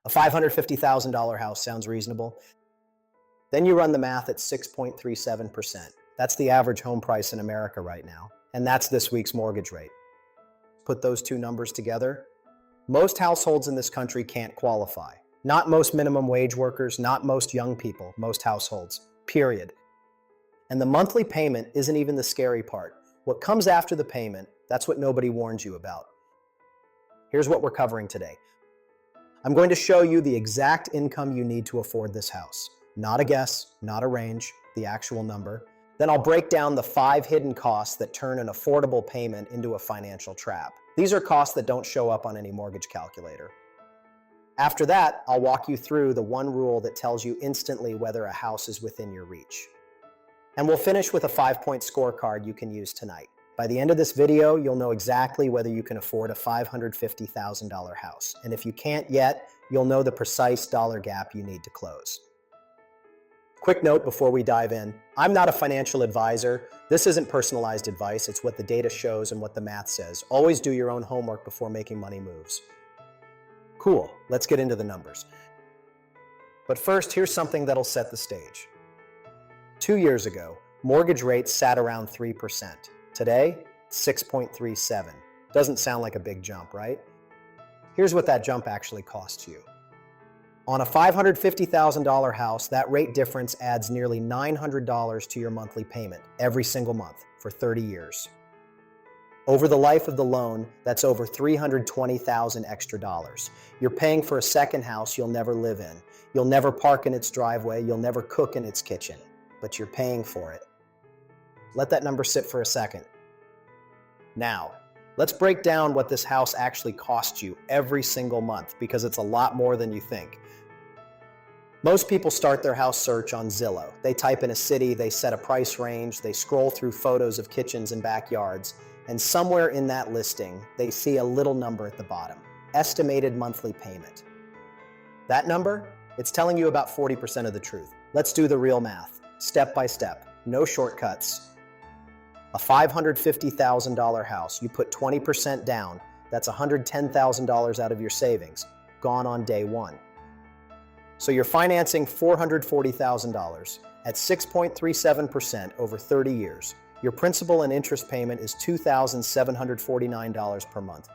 A $550,000 house sounds reasonable. Then you run the math at 6.37%. That's the average home price in America right now, and that's this week's mortgage rate. Put those two numbers together. Most households in this country can't qualify. Not most minimum wage workers, not most young people, most households, period. And the monthly payment isn't even the scary part. What comes after the payment, that's what nobody warns you about. Here's what we're covering today. I'm going to show you the exact income you need to afford this house. Not a guess, not a range, the actual number. Then I'll break down the 5 hidden costs that turn an affordable payment into a financial trap. These are costs that don't show up on any mortgage calculator. After that, I'll walk you through the one rule that tells you instantly whether a house is within your reach. And we'll finish with a 5-point scorecard you can use tonight. By the end of this video, you'll know exactly whether you can afford a $550,000 house. And if you can't yet, you'll know the precise dollar gap you need to close. Quick note before we dive in, I'm not a financial advisor. This isn't personalized advice. It's what the data shows and what the math says. Always do your own homework before making money moves. Cool, let's get into the numbers. But first, here's something that'll set the stage. 2 years ago, mortgage rates sat around 3%. Today, 6.37. Doesn't sound like a big jump, right? Here's what that jump actually costs you. On a $550,000 house, that rate difference adds nearly $900 to your monthly payment every single month for 30 years. Over the life of the loan, that's over $320,000 extra dollars. You're paying for a second house you'll never live in. You'll never park in its driveway. You'll never cook in its kitchen, but you're paying for it. Let that number sit for a second. Now, let's break down what this house actually costs you every single month, because it's a lot more than you think. Most people start their house search on Zillow. They type in a city, they set a price range, they scroll through photos of kitchens and backyards, and somewhere in that listing, they see a little number at the bottom, estimated monthly payment. That number, it's telling you about 40% of the truth. Let's do the real math, step by step, no shortcuts. A $550,000 house, you put 20% down, that's $110,000 out of your savings, gone on day one. So you're financing $440,000 at 6.37% over 30 years. Your principal and interest payment is $2,749 per month.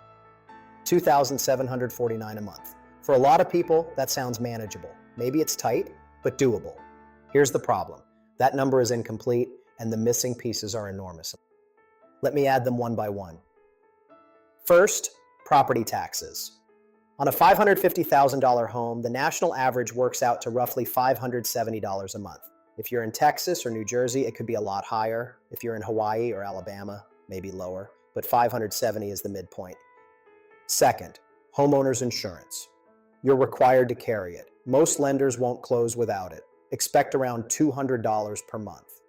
$2,749 a month. For a lot of people, that sounds manageable. Maybe it's tight, but doable. Here's the problem. That number is incomplete, and the missing pieces are enormous. Let me add them one by one. First, property taxes. On a $550,000 home, the national average works out to roughly $570 a month. If you're in Texas or New Jersey, it could be a lot higher. If you're in Hawaii or Alabama, maybe lower, but 570 is the midpoint. Second, homeowners insurance. You're required to carry it. Most lenders won't close without it. Expect around $200 per month.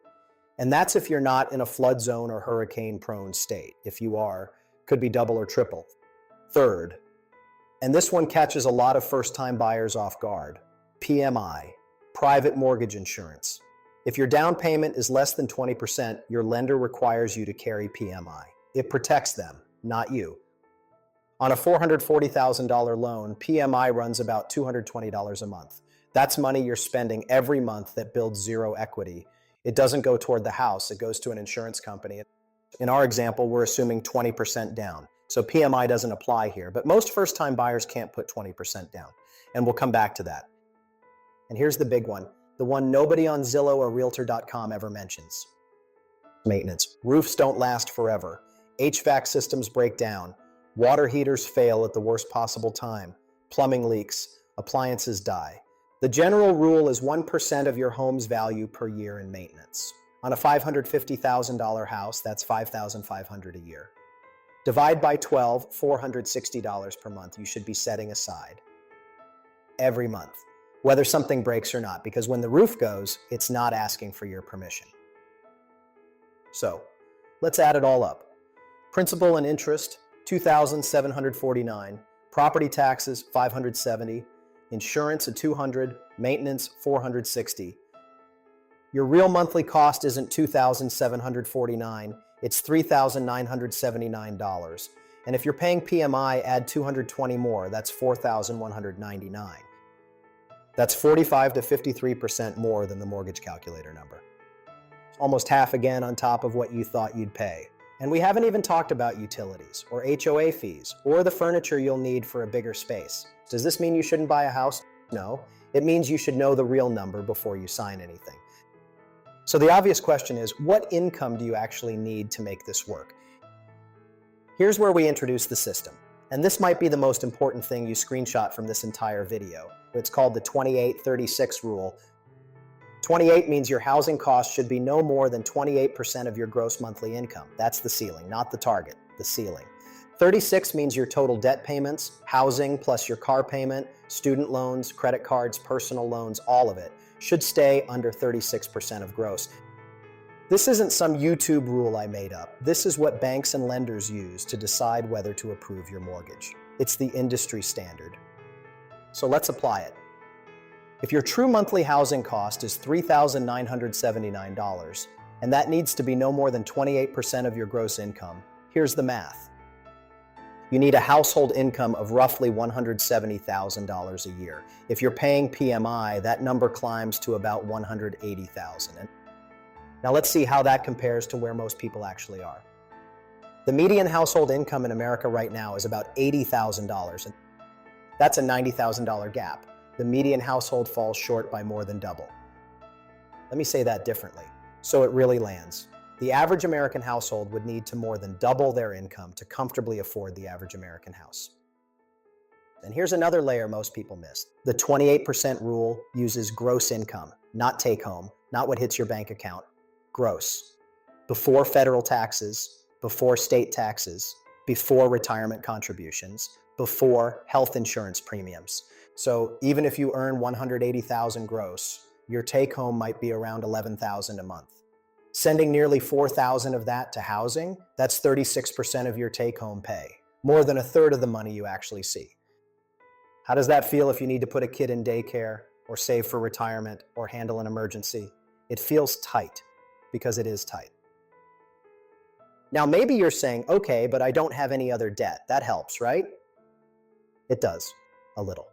And that's if you're not in a flood zone or hurricane-prone state. If you are, could be double or triple. Third, and this one catches a lot of first-time buyers off guard, PMI, private mortgage insurance. If your down payment is less than 20%, your lender requires you to carry PMI. It protects them, not you. On a $440,000 loan, PMI runs about $220 a month. That's money you're spending every month that builds zero equity. It doesn't go toward the house, it goes to an insurance company. In our example, we're assuming 20% down. So PMI doesn't apply here, but most first-time buyers can't put 20% down. And we'll come back to that. And here's the big one, the one nobody on Zillow or Realtor.com ever mentions. Maintenance. Roofs don't last forever. HVAC systems break down. Water heaters fail at the worst possible time. Plumbing leaks. Appliances die. The general rule is 1% of your home's value per year in maintenance. On a $550,000 house, that's $5,500 a year. Divide by 12, $460 per month you should be setting aside. Every month, whether something breaks or not, because when the roof goes, it's not asking for your permission. So, let's add it all up. Principal and interest, $2,749, property taxes, $570, insurance at $200, maintenance, $460. Your real monthly cost isn't $2,749, it's $3,979. And if you're paying PMI, add $220 more, that's $4,199. That's 45 to 53% more than the mortgage calculator number. Almost half again on top of what you thought you'd pay. And we haven't even talked about utilities or HOA fees or the furniture you'll need for a bigger space. Does this mean you shouldn't buy a house? No. It means you should know the real number before you sign anything. So the obvious question is, what income do you actually need to make this work? Here's where we introduce the system. And this might be the most important thing you screenshot from this entire video. It's called the 28-36 rule. 28 means your housing costs should be no more than 28% of your gross monthly income. That's the ceiling, not the target, the ceiling. 36 means your total debt payments, housing plus your car payment, student loans, credit cards, personal loans, all of it, should stay under 36% of gross. This isn't some YouTube rule I made up. This is what banks and lenders use to decide whether to approve your mortgage. It's the industry standard. So let's apply it. If your true monthly housing cost is $3,979, and that needs to be no more than 28% of your gross income, here's the math. You need a household income of roughly $170,000 a year. If you're paying PMI, that number climbs to about $180,000. Now let's see how that compares to where most people actually are. The median household income in America right now is about $80,000. That's a $90,000 gap. The median household falls short by more than double. Let me say that differently, so it really lands. The average American household would need to more than double their income to comfortably afford the average American house. And here's another layer most people miss. The 28% rule uses gross income, not take home, not what hits your bank account. Gross. Before federal taxes, before state taxes, before retirement contributions, before health insurance premiums. So even if you earn $180,000 gross, your take home might be around $11,000 a month. Sending nearly $4,000 of that to housing, that's 36% of your take home pay, more than a third of the money you actually see. How does that feel if you need to put a kid in daycare or save for retirement or handle an emergency? It feels tight. Because it is tight. Now, maybe you're saying, okay, but I don't have any other debt. That helps, right? It does, a little.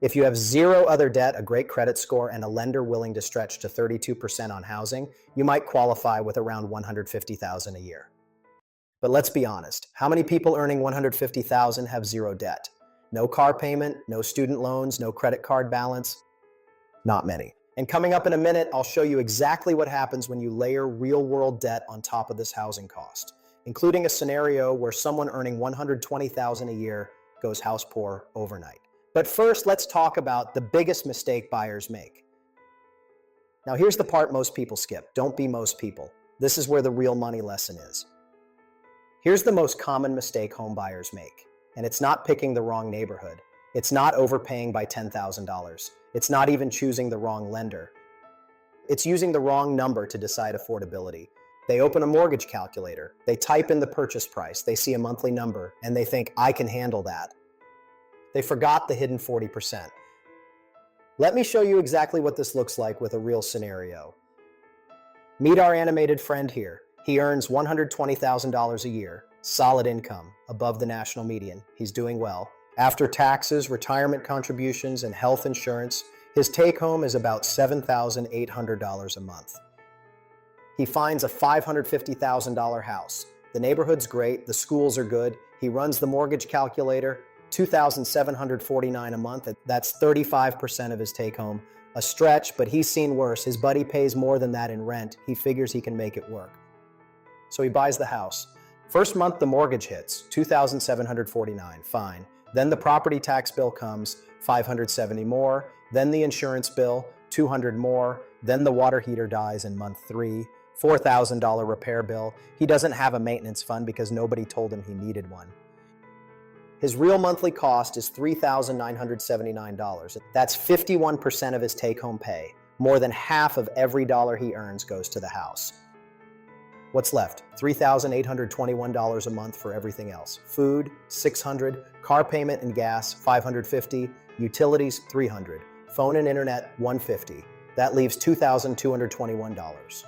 If you have zero other debt, a great credit score, and a lender willing to stretch to 32% on housing, you might qualify with around $150,000 a year. But let's be honest, how many people earning $150,000 have zero debt? No car payment, no student loans, no credit card balance? Not many. And coming up in a minute, I'll show you exactly what happens when you layer real-world debt on top of this housing cost, including a scenario where someone earning $120,000 a year goes house poor overnight. But first, let's talk about the biggest mistake buyers make. Now, here's the part most people skip. Don't be most people. This is where the real money lesson is. Here's the most common mistake home buyers make, and it's not picking the wrong neighborhood. It's not overpaying by $10,000. It's not even choosing the wrong lender. It's using the wrong number to decide affordability. They open a mortgage calculator, they type in the purchase price, they see a monthly number, and they think, I can handle that. They forgot the hidden 40%. Let me show you exactly what this looks like with a real scenario. Meet our animated friend here. He earns $120,000 a year, solid income, above the national median. He's doing well. After taxes, retirement contributions, and health insurance, his take-home is about $7,800 a month. He finds a $550,000 house. The neighborhood's great, the schools are good, he runs the mortgage calculator, $2,749 a month, that's 35% of his take-home. A stretch, but he's seen worse. His buddy pays more than that in rent. He figures he can make it work. So he buys the house. First month, the mortgage hits, $2,749, fine. Then the property tax bill comes, $570 more. Then the insurance bill, $200 more. Then the water heater dies in month 3, $4,000 repair bill. He doesn't have a maintenance fund because nobody told him he needed one. His real monthly cost is $3,979. That's 51% of his take-home pay. More than half of every dollar he earns goes to the house. What's left? $3,821 a month for everything else. Food, $600, car payment and gas, $550, utilities, $300, phone and internet, $150. That leaves $2,221.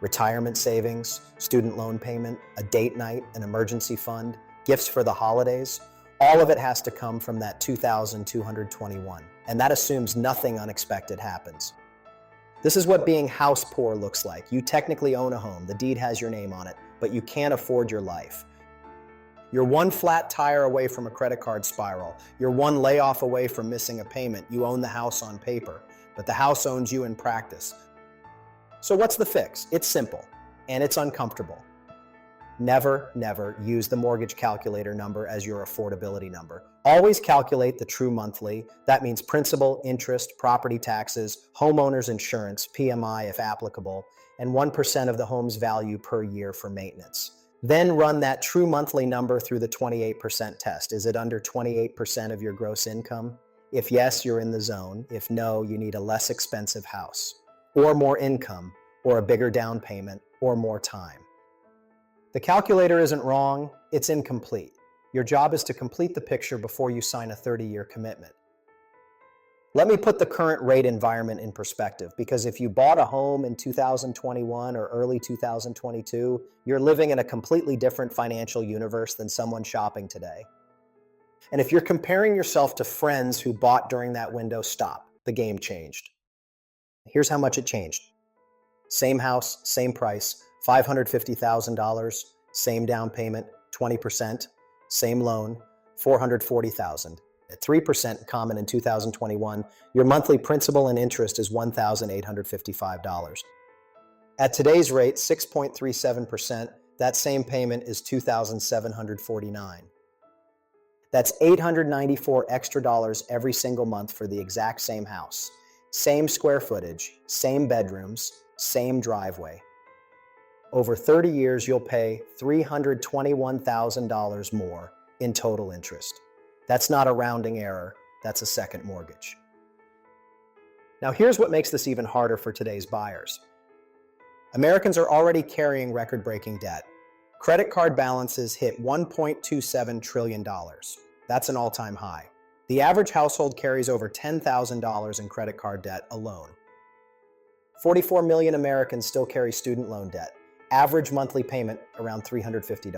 Retirement savings, student loan payment, a date night, an emergency fund, gifts for the holidays. All of it has to come from that 2,221, and that assumes nothing unexpected happens. This is what being house poor looks like. You technically own a home, the deed has your name on it, but you can't afford your life. You're one flat tire away from a credit card spiral. You're one layoff away from missing a payment. You own the house on paper, but the house owns you in practice. So what's the fix? It's simple, and it's uncomfortable. Never, never use the mortgage calculator number as your affordability number. Always calculate the true monthly. That means principal, interest, property taxes, homeowners insurance, PMI if applicable, and 1% of the home's value per year for maintenance. Then run that true monthly number through the 28% test. Is it under 28% of your gross income? If yes, you're in the zone. If no, you need a less expensive house, or more income, or a bigger down payment, or more time. The calculator isn't wrong, it's incomplete. Your job is to complete the picture before you sign a 30-year commitment. Let me put the current rate environment in perspective, because if you bought a home in 2021 or early 2022, you're living in a completely different financial universe than someone shopping today. And if you're comparing yourself to friends who bought during that window, stop. The game changed. Here's how much it changed. Same house, same price, $550,000, same down payment, 20%, same loan, $440,000. At 3% common in 2021, your monthly principal and interest is $1,855. At today's rate, 6.37%, that same payment is $2,749. That's $894 extra dollars every single month for the exact same house. Same square footage, same bedrooms, same driveway. Over 30 years, you'll pay $321,000 more in total interest. That's not a rounding error, that's a second mortgage. Now here's what makes this even harder for today's buyers. Americans are already carrying record-breaking debt. Credit card balances hit $1.27 trillion. That's an all-time high. The average household carries over $10,000 in credit card debt alone. 44 million Americans still carry student loan debt. Average monthly payment around $350.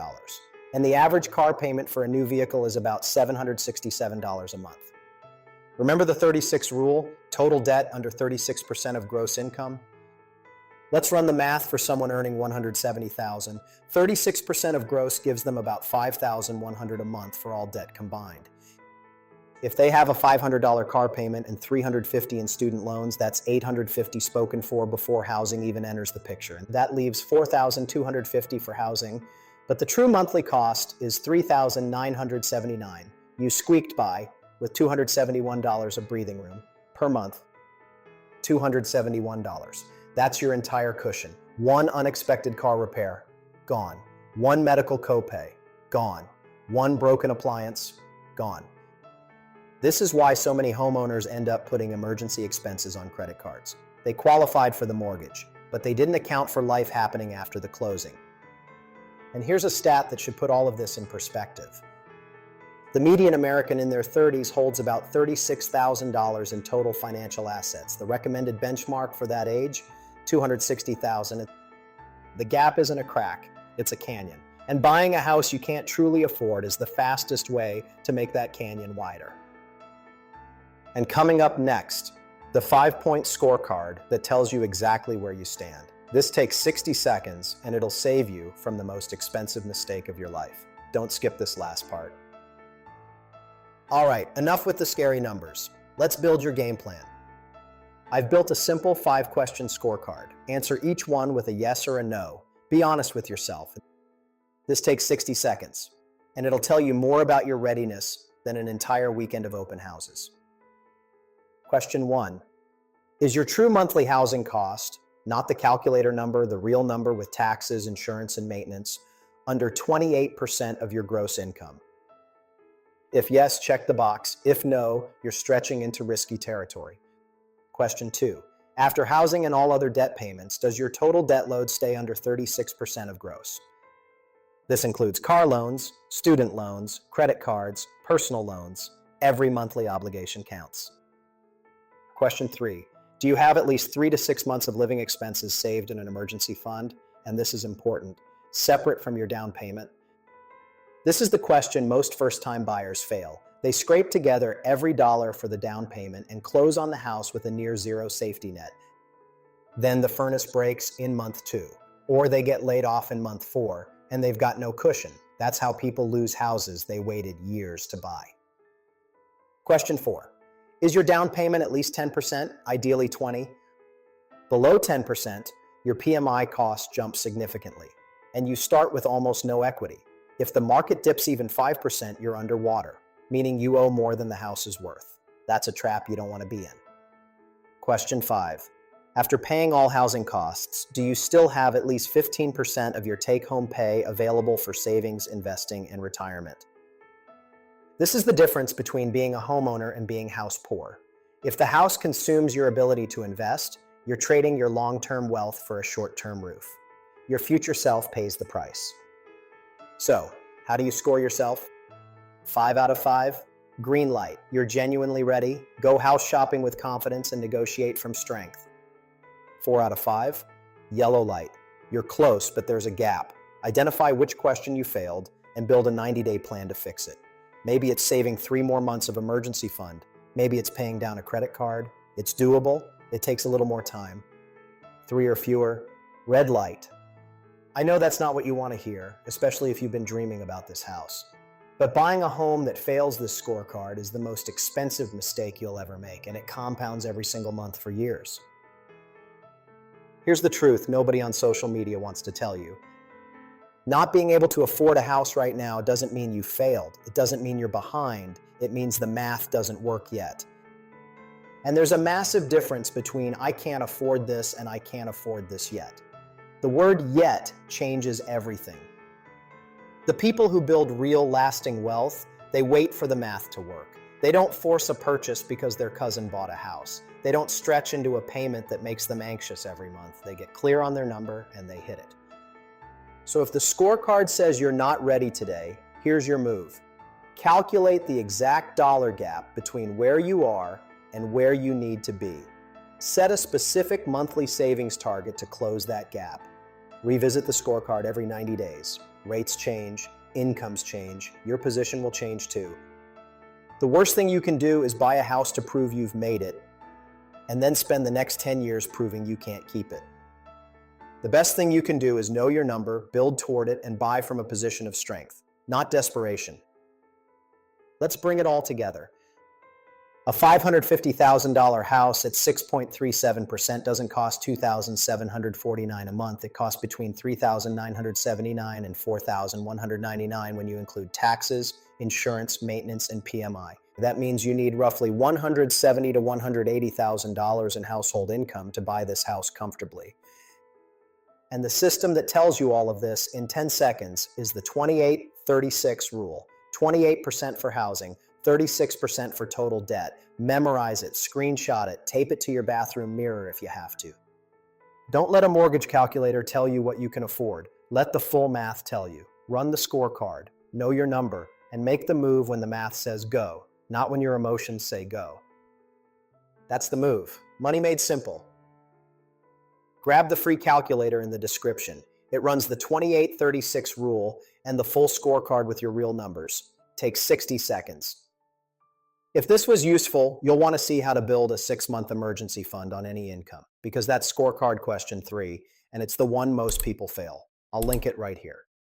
And the average car payment for a new vehicle is about $767 a month. Remember the 36 rule? Total debt under 36% of gross income? Let's run the math for someone earning $170,000. 36% of gross gives them about $5,100 a month for all debt combined. If they have a $500 car payment and $350 in student loans, that's $850 spoken for before housing even enters the picture. That leaves $4,250 for housing, but the true monthly cost is $3,979. You squeaked by with $271 of breathing room per month. $271. That's your entire cushion. One unexpected car repair, gone. One medical copay, gone. One broken appliance, gone. This is why so many homeowners end up putting emergency expenses on credit cards. They qualified for the mortgage, but they didn't account for life happening after the closing. And here's a stat that should put all of this in perspective. The median American in their 30s holds about $36,000 in total financial assets. The recommended benchmark for that age, $260,000. The gap isn't a crack, it's a canyon. And buying a house you can't truly afford is the fastest way to make that canyon wider. And coming up next, the 5-point scorecard that tells you exactly where you stand. This takes 60 seconds and it'll save you from the most expensive mistake of your life. Don't skip this last part. All right, enough with the scary numbers. Let's build your game plan. I've built a simple 5-question scorecard. Answer each one with a yes or a no. Be honest with yourself. This takes 60 seconds, and it'll tell you more about your readiness than an entire weekend of open houses. Question 1. Is your true monthly housing cost, not the calculator number, the real number with taxes, insurance, and maintenance, under 28% of your gross income? If yes, check the box. If no, you're stretching into risky territory. Question 2. After housing and all other debt payments, does your total debt load stay under 36% of gross? This includes car loans, student loans, credit cards, personal loans. Every monthly obligation counts. Question 3. Do you have at least 3 to 6 months of living expenses saved in an emergency fund? And this is important, separate from your down payment. This is the question most first-time buyers fail. They scrape together every dollar for the down payment and close on the house with a near zero safety net. Then the furnace breaks in month 2, or they get laid off in month 4, and they've got no cushion. That's how people lose houses they waited years to buy. Question 4. Is your down payment at least 10%, ideally 20%? Below 10%, your PMI costs jump significantly, and you start with almost no equity. If the market dips even 5%, you're underwater, meaning you owe more than the house is worth. That's a trap you don't want to be in. Question 5. After paying all housing costs, do you still have at least 15% of your take-home pay available for savings, investing, and retirement? This is the difference between being a homeowner and being house poor. If the house consumes your ability to invest, you're trading your long-term wealth for a short-term roof. Your future self pays the price. So, how do you score yourself? 5 out of 5? Green light. You're genuinely ready. Go house shopping with confidence and negotiate from strength. 4 out of 5? Yellow light. You're close, but there's a gap. Identify which question you failed and build a 90-day plan to fix it. Maybe it's saving 3 more months of emergency fund. Maybe it's paying down a credit card. It's doable. It takes a little more time. 3 or fewer? Red light. I know that's not what you want to hear, especially if you've been dreaming about this house. But buying a home that fails this scorecard is the most expensive mistake you'll ever make, and it compounds every single month for years. Here's the truth nobody on social media wants to tell you. Not being able to afford a house right now doesn't mean you failed. It doesn't mean you're behind. It means the math doesn't work yet. And there's a massive difference between I can't afford this and I can't afford this yet. The word yet changes everything. The people who build real lasting wealth, they wait for the math to work. They don't force a purchase because their cousin bought a house. They don't stretch into a payment that makes them anxious every month. They get clear on their number and they hit it. So if the scorecard says you're not ready today, here's your move. Calculate the exact dollar gap between where you are and where you need to be. Set a specific monthly savings target to close that gap. Revisit the scorecard every 90 days. Rates change, incomes change, your position will change too. The worst thing you can do is buy a house to prove you've made it, and then spend the next 10 years proving you can't keep it. The best thing you can do is know your number, build toward it, and buy from a position of strength, not desperation. Let's bring it all together. A $550,000 house at 6.37% doesn't cost $2,749 a month. It costs between $3,979 and $4,199 when you include taxes, insurance, maintenance, and PMI. That means you need roughly $170,000 to $180,000 in household income to buy this house comfortably. And the system that tells you all of this in 10 seconds is the 28-36 rule. 28% for housing, 36% for total debt. Memorize it, screenshot it, tape it to your bathroom mirror if you have to. Don't let a mortgage calculator tell you what you can afford. Let the full math tell you. Run the scorecard, know your number, and make the move when the math says go, not when your emotions say go. That's the move. Money made simple. Grab the free calculator in the description. It runs the 28-36 rule and the full scorecard with your real numbers. Takes 60 seconds. If this was useful, you'll want to see how to build a 6-month emergency fund on any income, because that's scorecard question 3, and it's the one most people fail. I'll link it right here.